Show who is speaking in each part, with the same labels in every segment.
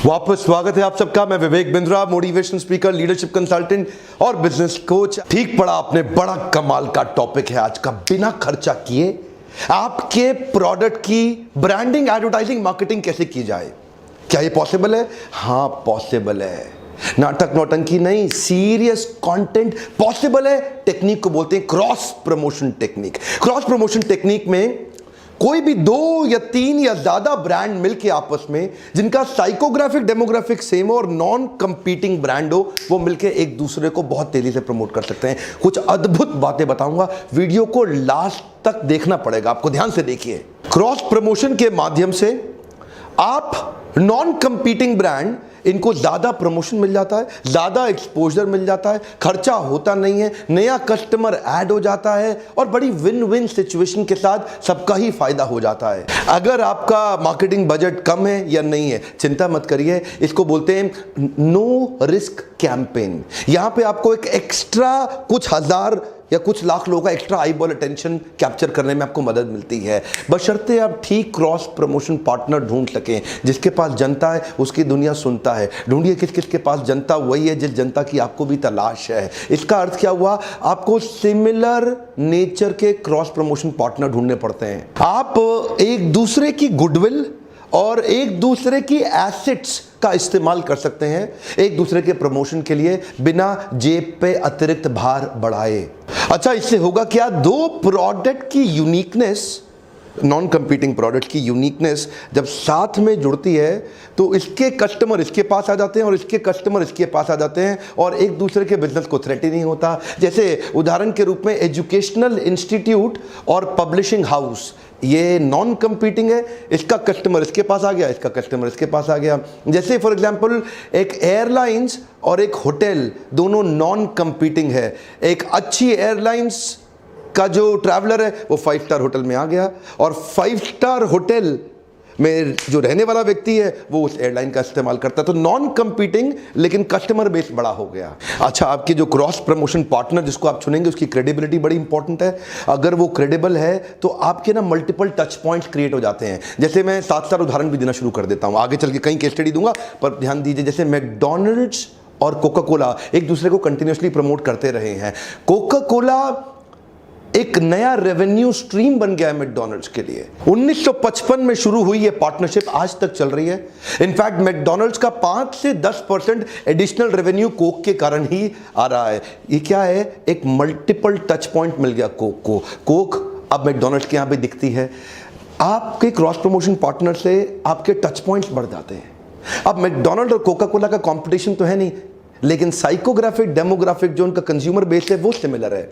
Speaker 1: वापस स्वागत है आप सबका। मैं Vivek Bindra, motivation speaker, leadership consultant और बिजनेस कोच। ठीक पड़ा आपने, बड़ा कमाल का टॉपिक है आज का। बिना खर्चा किए आपके प्रोडक्ट की ब्रांडिंग, एडवर्टाइजिंग, मार्केटिंग कैसे की जाए। क्या ये पॉसिबल है? हाँ पॉसिबल है। नाटक नौटंकी नहीं, सीरियस कंटेंट पॉसिबल है। टेक्निक को बोलते हैं cross promotion technique. Cross promotion technique में कोई भी 2 या 3 या ज्यादा ब्रांड मिलके आपस में, जिनका साइकोग्राफिक डेमोग्राफिक सेम हो और नॉन कंपीटिंग ब्रांड हो, वो मिलके एक दूसरे को बहुत तेजी से प्रमोट कर सकते हैं। कुछ अद्भुत बातें बताऊंगा, वीडियो को लास्ट तक देखना पड़ेगा आपको, ध्यान से देखिए। क्रॉस प्रमोशन के माध्यम से आप नॉन कंपीटिंग ब्रांड, इनको ज्यादा प्रमोशन मिल जाता है, ज्यादा एक्सपोजर मिल जाता है, खर्चा होता नहीं है, नया कस्टमर ऐड हो जाता है और बड़ी विन विन सिचुएशन के साथ सबका ही फायदा हो जाता है। अगर आपका मार्केटिंग बजट कम है या नहीं है, चिंता मत करिए। इसको बोलते हैं नो रिस्क कैंपेन। यहां पे आपको एक एक्स्ट्रा कुछ हजार या कुछ लाख लोगों का extra eye ball attention capture करने में आपको मदद मिलती है, बशर्ते आप ठीक क्रॉस प्रमोशन पार्टनर ढूंढ सकें। जिसके पास जनता है उसकी दुनिया सुनता है। ढूंढिए किस किस के पास जनता वही है जिस जनता की आपको भी तलाश है। इसका अर्थ क्या हुआ? आपको सिमिलर नेचर के क्रॉस प्रमोशन पार्टनर ढूंढने पड़ते हैं। आप एक दूसरे की गुडविल और एक दूसरे की एसेट्स का इस्तेमाल कर सकते हैं एक दूसरे के प्रमोशन के लिए, बिना जेब पे अतिरिक्त भार बढ़ाए। अच्छा, इससे होगा क्या? 2 प्रोडक्ट की यूनिकनेस, नॉन कंपीटिंग प्रोडक्ट की यूनिकनेस जब साथ में जुड़ती है तो इसके कस्टमर इसके पास आ जाते हैं और इसके कस्टमर इसके पास आ जाते हैं और एक दूसरे के बिजनेस को थ्रेट ही नहीं होता। जैसे उदाहरण के रूप में एजुकेशनल इंस्टीट्यूट और पब्लिशिंग हाउस, ये नॉन कंपीटिंग है, इसका कस्टमर इसके पास आ गया, इसका कस्टमर इसके पास आ गया। जैसे फॉर एग्जांपल एक एयरलाइंस और एक होटल, दोनों नॉन कंपीटिंग है। एक अच्छी एयरलाइंस का जो ट्रैवलर है वो 5 स्टार होटल में आ गया और 5 स्टार होटल में जो रहने वाला व्यक्ति है वो उस एयरलाइन का इस्तेमाल करता है। तो नॉन कंपीटिंग लेकिन कस्टमर बेस बड़ा हो गया। अच्छा, आपके जो क्रॉस प्रमोशन पार्टनर जिसको आप चुनेंगे उसकी क्रेडिबिलिटी बड़ी इंपॉर्टेंट है। अगर वो क्रेडिबल है तो आपके ना मल्टीपल टच पॉइंट्स क्रिएट हो जाते हैं। जैसे मैं 7 उदाहरण भी देना शुरू कर देता हूं, आगे चल के कई केस स्टडी दूंगा, पर ध्यान दीजिए। जैसे मैकडॉनल्ड्स और कोका कोला एक दूसरे को कंटिन्यूसली प्रमोट करते रहे हैं। कोका कोला एक नया रेवेन्यू स्ट्रीम बन गया है मैकडॉनल्ड्स के लिए। 1955 में शुरू हुई ये पार्टनरशिप, आज तक चल रही है। इनफैक्ट मैकडॉनल्ड्स का 5 से 10% एडिशनल रेवेन्यू कोक के कारण ही आ रहा है। ये क्या है? एक मल्टीपल टच पॉइंट मिल गया कोक को। कोक अब मैकडॉनल्ड्स के यहां पे दिखती है। आपके क्रॉस प्रमोशन पार्टनर से आपके टच पॉइंट्स बढ़ जाते हैं। अब मैकडॉनल्ड और कोका कोला का कंपटीशन तो है नहीं, लेकिन साइकोग्राफिक डेमोग्राफिक जो उनका कंज्यूमर बेस है वो सिमिलर है,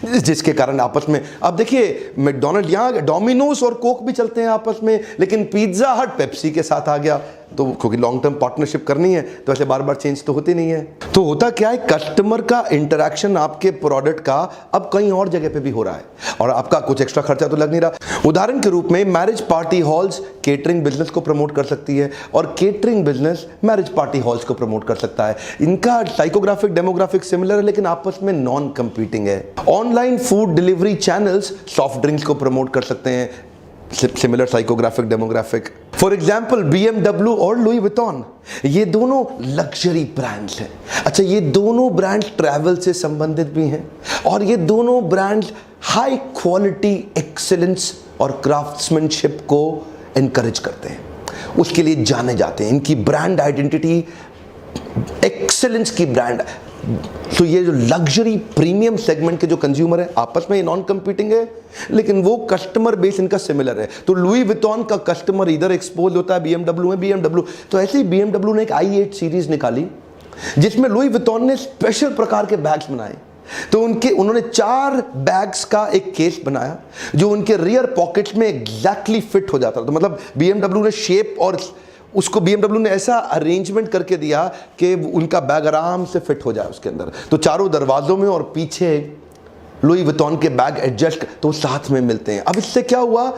Speaker 1: जिसके कारण आपस में, अब देखिए मैकडॉनल्ड, यहां डोमिनोज और कोक भी चलते हैं आपस में, लेकिन पिज्जा हट पेप्सी के साथ आ गया। तो क्योंकि लॉन्ग टर्म पार्टनरशिप करनी है तो ऐसे बार बार चेंज तो होती नहीं है। तो होता क्या है? कस्टमर का इंटरेक्शन आपके प्रोडक्ट का अब कहीं और जगह पे भी हो रहा है और आपका कुछ एक्स्ट्रा खर्चा तो लग नहीं रहा। उदाहरण के रूप में marriage party halls catering business को प्रमोट कर सकती है और catering business marriage party halls को प्रमोट कर सकता है। इनका साइकोग्राफिक डेमोग्राफिक सिमिलर है लेकिन आपस में नॉन कंपीटिंग है। Online food delivery channels soft drinks को प्रमोट कर सकते हैं, similar psychographic demographic. For example BMW और लुई विटॉन, ये दोनों लग्जरी ब्रांड्स हैं। अच्छा, ये दोनों ब्रांड्स ट्रैवल से संबंधित भी हैं और ये दोनों ब्रांड्स हाई क्वालिटी एक्सेलेंस और क्राफ्ट्समैनशिप को एनकरेज करते हैं, उसके लिए जाने जाते हैं। इनकी ब्रांड आइडेंटिटी एक्सेलेंस की ब्रांड। तो ये जो लग्जरी प्रीमियम सेगमेंट के जो कंज्यूमर है आपस में ये नॉन कंपीटिंग है लेकिन वो कस्टमर बेस इनका सिमिलर है। तो लुई विटॉन का कस्टमर इधर एक्सपोज होता है BMW में, BMW तो ऐसे ही BMW ने एक i8 सीरीज निकाली जिसमें लुई विटॉन ने स्पेशल प्रकार के बैग्स बनाए। तो उन्होंने 4 बैग्स का एक केस बनाया जो उनके रियर पॉकेट्स में एग्जैक्टली फिट हो जाता था। तो मतलब BMW ने शेप और उसको BMW ने ऐसा अरेंजमेंट करके दिया कि उनका बैग आराम से फिट हो जाए उसके अंदर। तो चारों दरवाजों में और पीछे लुई विटॉन के बैग एडजस्ट तो साथ में मिलते हैं। अब इससे क्या हुआ,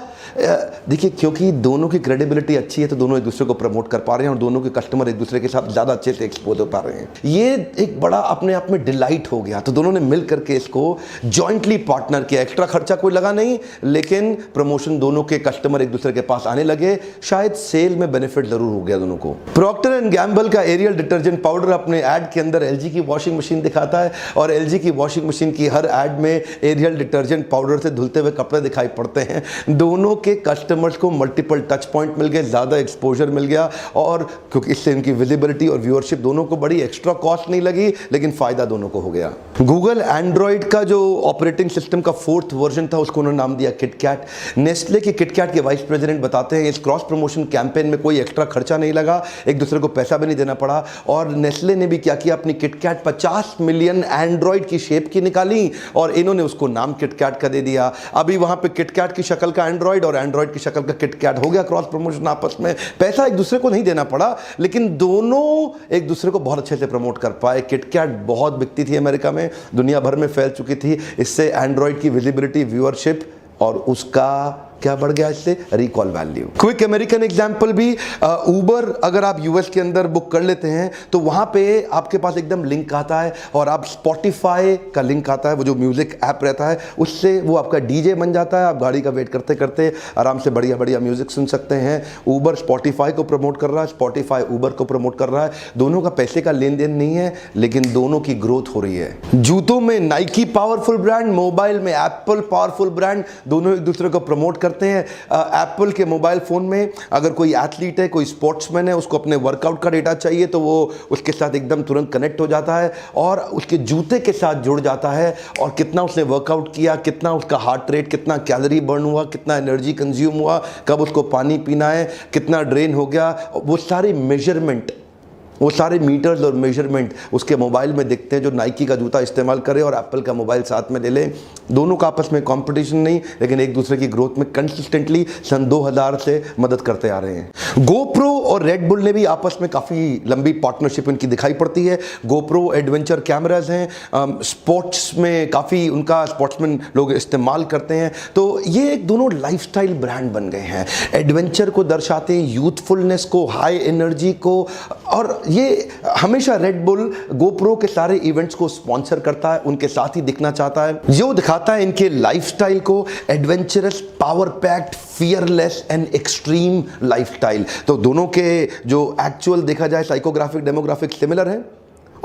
Speaker 1: देखिए क्योंकि दोनों की क्रेडिबिलिटी अच्छी है तो दोनों एक दूसरे को प्रमोट कर पा रहे हैं और दोनों के कस्टमर एक दूसरे के साथ ज़्यादा अच्छे से एक्सपोज हो पा रहे हैं। ये एक बड़ा अपने आप में डिलाइट हो गया। तो दोनों ने मिल करके इसको जॉइंटली पार्टनर किया। एक्स्ट्रा खर्चा कोई लगा नहीं, लेकिन प्रमोशन दोनों के कस्टमर एक दूसरे के पास आने लगे। शायद सेल में बेनिफिट जरूर हो गया दोनों को। प्रॉक्टर एंड गैम्बल का एरियल डिटर्जेंट पाउडर अपने ऐड के अंदर एलजी की वॉशिंग मशीन दिखाता है और एलजी की वॉशिंग मशीन की हर ऐड में एरियल डिटर्जेंट पाउडर से धुलते हुए कपड़े दिखाई पड़ते हैं। दोनों के कस्टमर्स को मल्टीपल टच पॉइंट मिल गए, ज्यादा एक्सपोजर मिल गया और क्योंकि इससे इनकी विजिबिलिटी और व्यूअरशिप दोनों को बड़ी, एक्स्ट्रा कॉस्ट नहीं लगी, लेकिन फायदा दोनों को हो गया। गूगल एंड्रॉइड का जो ऑपरेटिंग सिस्टम का 4th वर्जन था उसको उन्होंने नाम दिया किटकैट। नेस्ले के किटकैट के वाइस प्रेसिडेंट बताते हैं इस क्रॉस प्रमोशन कैंपेन में कोई एक्स्ट्रा खर्चा नहीं लगा, एक दूसरे को पैसा भी नहीं देना पड़ा। और नेस्ले ने भी क्या किया, अपनी किटकैट 50 मिलियन एंड्रॉइड की शेप की निकाली और इन्होंने उसको नाम किटकैट का दे दिया। अभी वहां पे किटकैट की शक्ल का एंड्रॉइड और एंड्रॉइड की शक्ल का किटकैट हो गया। क्रॉस प्रमोशन आपस में, पैसा एक दूसरे को नहीं देना पड़ा, लेकिन दोनों एक दूसरे को बहुत अच्छे से प्रमोट कर पाए। किटकैट बहुत बिकती थी अमेरिका में, दुनिया भर में फैल चुकी थी। इससे एंड्रॉइड की विजिबिलिटी, व्यूअरशिप और उसका क्या बढ़ गया, इससे recall value. Quick American example भी, उबर अगर आप यूएस के अंदर बुक कर लेते हैं तो वहां पे आपके पास एकदम लिंक आता है और आप स्पॉटिफाई का लिंक आता है, वो जो म्यूजिक ऐप रहता है, उससे वो आपका डीजे बन जाता है। आप गाड़ी का वेट करते करते आराम से बढ़िया बढ़िया म्यूजिक सुन सकते हैं। उबर स्पॉटिफाई को प्रमोट कर रहा है, स्पॉटिफाई उबर को प्रमोट कर रहा है। दोनों का पैसे का लेन देन नहीं है, लेकिन दोनों की ग्रोथ हो रही है। जूतों में नाइकी पावरफुल ब्रांड, मोबाइल में एप्पल पावरफुल ब्रांड, दोनों एक दूसरे को प्रमोट करते हैं। एप्पल के मोबाइल फोन में अगर कोई एथलीट है, कोई स्पोर्ट्समैन है, उसको अपने वर्कआउट का डेटा चाहिए तो वो उसके साथ एकदम तुरंत कनेक्ट हो जाता है और उसके जूते के साथ जुड़ जाता है और कितना उसने वर्कआउट किया, कितना उसका हार्ट रेट, कितना कैलोरी बर्न हुआ, कितना एनर्जी कंज्यूम हुआ, कब उसको पानी पीना है, कितना ड्रेन हो गया, वो सारी मेजरमेंट, वो सारे मीटर्स और मेजरमेंट उसके मोबाइल में दिखते हैं। जो नाइकी का जूता इस्तेमाल करे और एप्पल का मोबाइल साथ में ले ले, दोनों का आपस में कंपटीशन नहीं, लेकिन एक दूसरे की ग्रोथ में कंसिस्टेंटली सन 2000 से मदद करते आ रहे हैं। गोप्रो और रेड बुल ने भी आपस में काफ़ी लंबी पार्टनरशिप इनकी दिखाई पड़ती है। गोप्रो एडवेंचर कैमराज हैं, स्पोर्ट्स में काफ़ी उनका स्पोर्ट्समैन लोग इस्तेमाल करते हैं। तो ये एक दोनों लाइफस्टाइल ब्रांड बन गए हैं। एडवेंचर को दर्शाते हैं, यूथफुलनेस को, हाई एनर्जी को, और ये हमेशा रेड बुल गोप्रो के सारे इवेंट्स को स्पॉन्सर करता है, उनके साथ ही दिखना चाहता है, जो दिखाता है इनके लाइफस्टाइल को, adventurous, power packed, fearless and extreme lifestyle. तो दोनों के जो एक्चुअल देखा जाए साइकोग्राफिक, डेमोग्राफिक सिमिलर हैं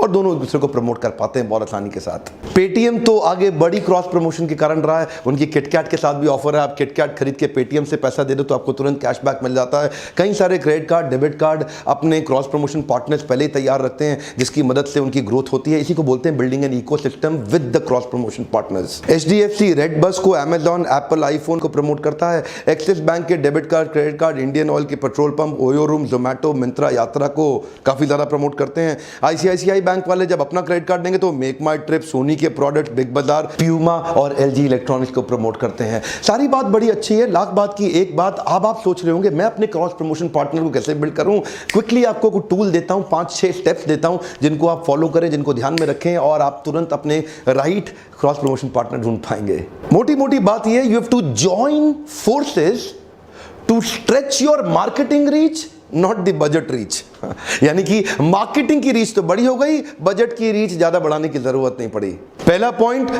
Speaker 1: और दोनों एक दूसरे को प्रमोट कर पाते हैं बहुत आसानी के साथ। पेटीएम तो आगे बड़ी क्रॉस प्रमोशन के कारण रहा है। उनकी किटकैट के साथ भी ऑफर है, आप किटकैट खरीद के पेटीएम से पैसा दे दो तो आपको तुरंत कैशबैक मिल जाता है। कई सारे क्रेडिट कार्ड, डेबिट कार्ड अपने क्रॉस प्रमोशन पार्टनर्स पहले ही तैयार रखते हैं, जिसकी मदद से उनकी ग्रोथ होती है। इसी को बोलते हैं building an ecosystem with the cross promotion partners. HDFC redBus को अमेजॉन, एप्पल आईफोन को प्रमोट करता है। एक्सिस बैंक के debit card, credit card, Indian Oil के petrol pump, Oyo room, Zomato, Myntra, Yatra को काफी ज्यादा प्रमोट करते हैं। आईसीआईसीआई बैंक वाले जब अपना क्रेडिट कार्ड देंगे तो मेक माई ट्रिप, सोनी के प्रोडक्ट, बिग बाजार, प्यूमा और एलजी इलेक्ट्रॉनिक्स को प्रमोट करते हैं। सारी बात बड़ी अच्छी है। लाख बात की एक बात, अब आप सोच रहे होंगे मैं अपने क्रॉस प्रमोशन पार्टनर को कैसे बिल्ड करूं। क्विकली आपको कुछ टूल देता हूं, 5-6 स्टेप्स देता हूं जिनको आप फॉलो करें, जिनको ध्यान में रखें और आप तुरंत अपने राइट क्रॉस प्रमोशन पार्टनर ढूंढ पाएंगे। मोटी मोटी बात यह, you have to join forces to stretch your marketing reach, not the budget reach. यानी कि मार्केटिंग की रीच तो बड़ी हो गई, बजट की रीच ज्यादा बढ़ाने की जरूरत नहीं पड़ी। पहला point,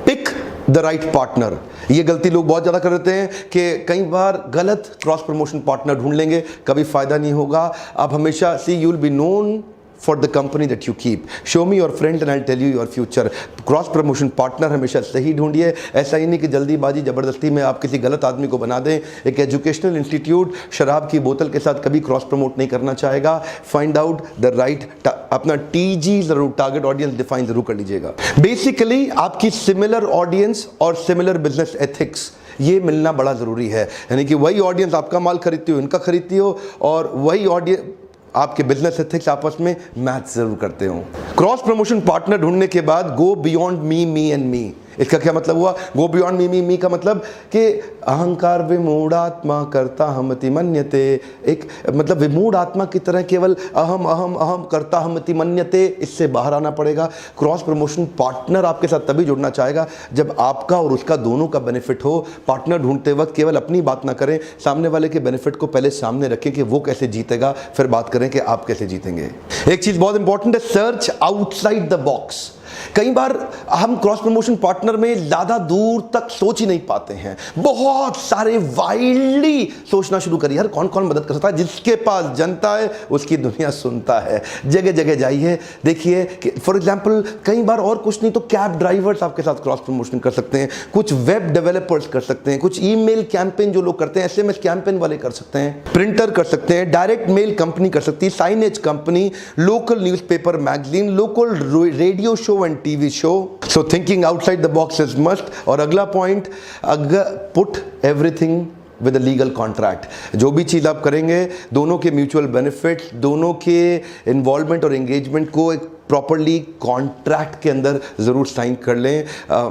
Speaker 1: pick the right partner. ये गलती लोग बहुत ज्यादा कर देते हैं कि कई बार गलत क्रॉस प्रमोशन पार्टनर ढूंढ लेंगे, कभी फायदा नहीं होगा। आप हमेशा you will be known for the company that you keep. Show me your friend and I'll tell you your future. Cross promotion partner हमेशा सही ढूंढिए। ऐसा ही नहीं कि जल्दीबाजी जबरदस्ती में आप किसी गलत आदमी को बना दें। एक एजुकेशनल इंस्टीट्यूट शराब की बोतल के साथ कभी क्रॉस प्रमोट नहीं करना चाहेगा। फाइंड आउट द राइट, अपना टीजी जरूर, टारगेट ऑडियंस डिफाइन जरूर कर लीजिएगा। बेसिकली आपकी सिमिलर ऑडियंस और सिमिलर बिजनेस एथिक्स, ये मिलना बड़ा जरूरी है। यानी कि वही ऑडियंस आपका माल खरीदती हो, इनका खरीदती हो, और वही ऑडियंस आपके बिजनेस एथिक्स आपस में मैच जरूर करते हो। क्रॉस प्रमोशन पार्टनर ढूंढने के बाद go beyond me, me and me. इसका क्या मतलब हुआ? गो बियॉन्ड मी का मतलब कि अहंकार विमूढ़ आत्मा करता हमति मन्यते, एक मतलब विमूढ़ आत्मा की तरह केवल अहम अहम अहम करता हमति मन्यते, इससे बाहर आना पड़ेगा। क्रॉस प्रमोशन पार्टनर आपके साथ तभी जुड़ना चाहेगा जब आपका और उसका दोनों का बेनिफिट हो। पार्टनर ढूंढते वक्त केवल अपनी बात ना करें, सामने वाले के बेनिफिट को पहले सामने रखें कि वो कैसे जीतेगा, फिर बात करें कि आप कैसे जीतेंगे। एक चीज बहुत इंपॉर्टेंट है, सर्च आउटसाइड द बॉक्स। कई बार हम क्रॉस प्रमोशन पार्टनर में ज्यादा दूर तक सोच ही नहीं पाते हैं, बहुत सारे वाइल्डली सोचना शुरू करिए। यार कौन कौन मदद कर सकता है? जिसके पास जनता है उसकी दुनिया सुनता है। जगह जगह जाइए, देखिए कि फॉर एग्जांपल कई बार और कुछ नहीं तो कैब ड्राइवर्स आपके साथ क्रॉस प्रमोशन कर सकते हैं, कुछ वेब डेवलपर्स कर सकते हैं, कुछ ईमेल कैंपेन जो लोग करते हैं, एसएमएस कैंपेन वाले कर सकते हैं, प्रिंटर कर सकते हैं, डायरेक्ट मेल कंपनी कर सकती है, signage company, local newspaper magazine, local radio show and TV show. So thinking outside the box is must. और अगला पॉइंट, अगर put everything with a legal contract. जो भी चीज़ आप करेंगे, दोनों के म्यूचुअल बेनिफिट, दोनों के इन्वॉल्वमेंट और एंगेजमेंट को एक प्रॉपरली कॉन्ट्रैक्ट के अंदर ज़रूर साइन कर लें।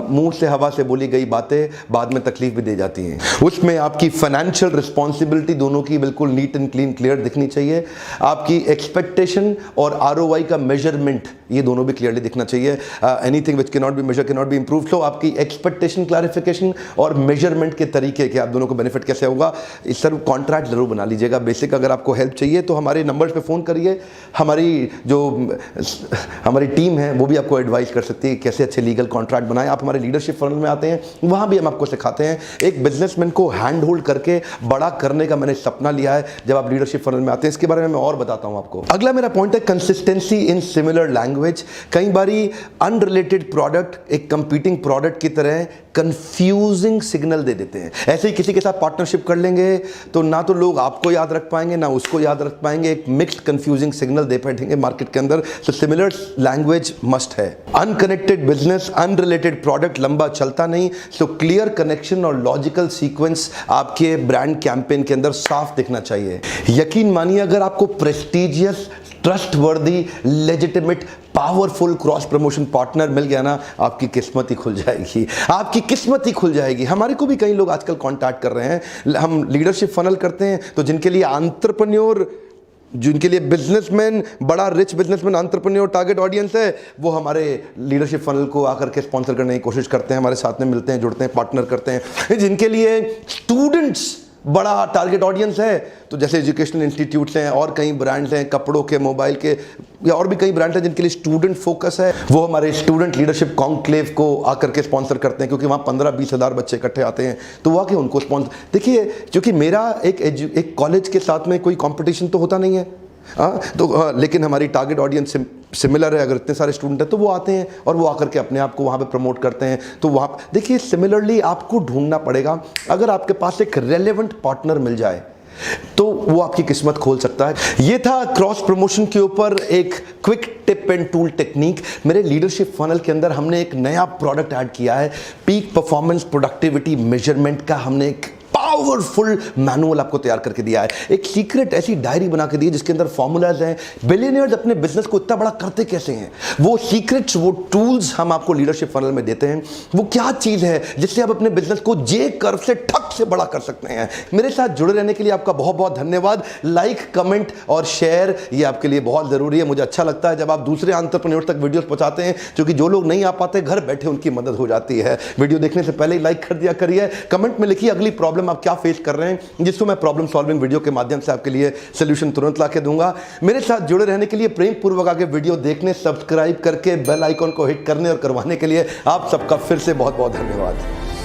Speaker 1: मुंह से हवा से बोली गई बातें बाद में तकलीफ भी दे जाती हैं। उसमें आपकी फाइनेंशियल रिस्पॉन्सिबिलिटी दोनों की बिल्कुल नीट एंड क्लीन क्लियर दिखनी चाहिए। आपकी एक्सपेक्टेशन और आरओआई का मेजरमेंट ये दोनों भी क्लियरली दिखना चाहिए। Anything which can not be measure can not be improve. तो आपकी एक्सपेक्टेशन, क्लैरिफिकेशन और मेजरमेंट के तरीके कि आप दोनों को बेनिफिट कैसे होगा, इस सब कॉन्ट्रैक्ट जरूर बना लीजिएगा। बेसिक अगर आपको हेल्प चाहिए तो हमारे नंबर्स पे फ़ोन करिए। हमारी टीम है वो भी आपको एडवाइस कर सकती है कैसे अच्छे लीगल कॉन्ट्रैक्ट बनाएं। आप हमारे लीडरशिप फनल में आते हैं, वहाँ भी हम आपको सिखाते हैं। एक बिजनेसमैन को हैंड होल्ड करके बड़ा करने का मैंने सपना लिया है जब आप लीडरशिप फनल में आते हैं। इसके बारे में मैं और बताता हूँ आपको। अगला मेरा पॉइंट है कंसिस्टेंसी इन सिमिलर लैंग्वेज। कई बारी अनरिलेटेड प्रोडक्ट एक कंपीटिंग प्रोडक्ट की तरह कंफ्यूजिंग सिग्नल दे देते हैं। ऐसे ही किसी के साथ पार्टनरशिप कर लेंगे तो ना तो लोग आपको याद रख पाएंगे ना उसको याद रख पाएंगे, एक मिक्स्ड कंफ्यूजिंग सिग्नल दे बैठेंगे मार्केट के अंदर। तो सिमिलर लैंग्वेज मस्ट है। अनकनेक्टेड बिजनेस, अनरिलेटेड प्रोडक्ट लंबा चलता नहीं। सो क्लियर कनेक्शन और लॉजिकल सीक्वेंस आपके ब्रांड कैंपेन के अंदर साफ दिखना चाहिए। यकीन मानिए अगर आपको prestigious, trustworthy, legitimate, powerful cross promotion partner मिल गया ना, आपकी किस्मत ही खुल जाएगी। आपकी किस्मत ही खुल जाएगी। हमारे को भी कई लोग आजकल कांटेक्ट कर रहे हैं। हम लीडरशिप फनल करते हैं तो जिनके लिए एंटरप्रेन्योर, जिनके लिए बिजनेसमैन, बड़ा rich businessman, entrepreneur target audience है, वो हमारे लीडरशिप फनल को आकर के स्पॉन्सर करने की कोशिश करते हैं, हमारे साथ में मिलते हैं, जुड़ते हैं, पार्टनर करते हैं। जिनके लिए स्टूडेंट्स बड़ा टारगेट ऑडियंस है, तो जैसे एजुकेशनल इंस्टीट्यूट्स हैं और कई ब्रांड्स हैं, कपड़ों के, मोबाइल के, या और भी कई ब्रांड्स हैं जिनके लिए स्टूडेंट फोकस है, वो हमारे स्टूडेंट लीडरशिप कॉन्क्लेव को आकर के स्पॉन्सर करते हैं, क्योंकि वहाँ 15-20 हज़ार बच्चे इकट्ठे आते हैं, तो वो आके उनको स्पॉन्सर। देखिए, क्योंकि मेरा एक कॉलेज के साथ में कोई कॉम्पिटिशन तो होता नहीं है, लेकिन हमारी टारगेट ऑडियंस सिमिलर है। अगर इतने सारे स्टूडेंट हैं तो वो आते हैं और वो आकर के अपने आप को वहाँ पे प्रमोट करते हैं। तो वहाँ देखिए, सिमिलरली आपको ढूंढना पड़ेगा। अगर आपके पास एक रेलेवेंट पार्टनर मिल जाए तो वो आपकी किस्मत खोल सकता है। ये था क्रॉस प्रमोशन के ऊपर एक quick tip and tool technique. मेरे लीडरशिप फनल के अंदर हमने एक नया प्रोडक्ट ऐड किया है, पीक परफॉर्मेंस प्रोडक्टिविटी मेजरमेंट का। हमने एक पावरफुल मैनुअल आपको तैयार करके दिया है, एक सीक्रेट ऐसी डायरी बना के दी है जिसके अंदर फॉर्मूलाज हैं। बिलियनियर्स अपने बिजनेस को इतना बड़ा करते कैसे हैं, वो सीक्रेट्स, वो टूल्स हम आपको लीडरशिप फनल में देते हैं। वो क्या चीज है जिससे आप अपने बिजनेस को जे कर्व से ठक से बड़ा कर सकते हैं। मेरे साथ जुड़े रहने के लिए आपका बहुत बहुत धन्यवाद। लाइक, कमेंट और शेयर ये आपके लिए बहुत जरूरी है। मुझे अच्छा लगता है जब आप दूसरे एंटरप्रेन्योर तक वीडियोस पहुंचाते हैं, क्योंकि जो लोग नहीं आ पाते घर बैठे उनकी मदद हो जाती है। वीडियो देखने से पहले ही लाइक कर दिया करिए। कमेंट में लिखिए अगली प्रॉब्लम आप क्या फेस कर रहे हैं, जिसको मैं प्रॉब्लम सॉल्विंग वीडियो के माध्यम से आपके लिए सॉल्यूशन तुरंत लाके दूंगा। मेरे साथ जुड़े रहने के लिए, प्रेम पूर्वक आगे वीडियो देखने, सब्सक्राइब करके बेल आइकन को हिट करने और करवाने के लिए आप सबका फिर से बहुत बहुत धन्यवाद।